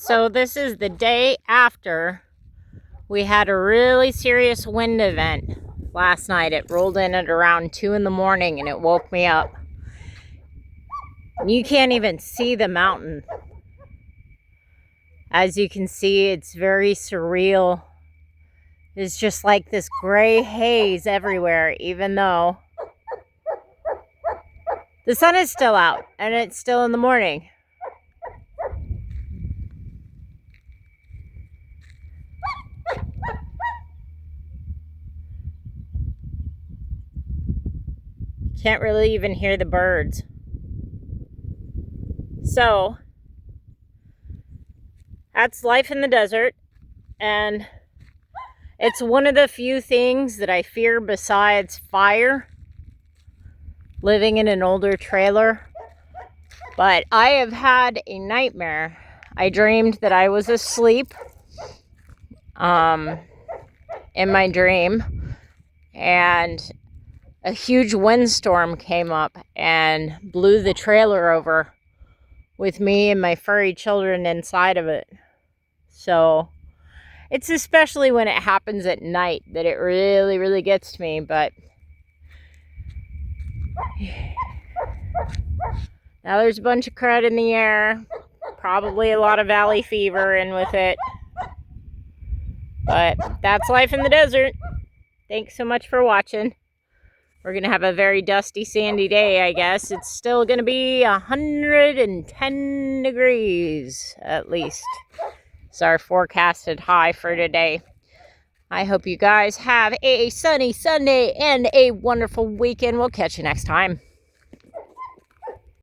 So this is the day after we had a really serious wind event last night. It rolled in at around 2 in the morning and it woke me up. You can't even see the mountain. As you can see, it's very surreal. It's just like this gray haze everywhere, even though the sun is still out and it's still in the morning. Can't really even hear the birds. So that's life in the desert, and it's one of the few things that I fear besides fire, living in an older trailer. But I have had a nightmare. I dreamed that I was asleep in my dream, and a huge windstorm came up and blew the trailer over with me and my furry children inside of it. So it's especially when it happens at night that it really, really gets to me. But now there's a bunch of crud in the air, probably a lot of valley fever in with it. But that's life in the desert. Thanks so much for watching. We're going to have a very dusty, sandy day, I guess. It's still going to be 110 degrees, at least. It's our forecasted high for today. I hope you guys have a sunny Sunday and a wonderful weekend. We'll catch you next time.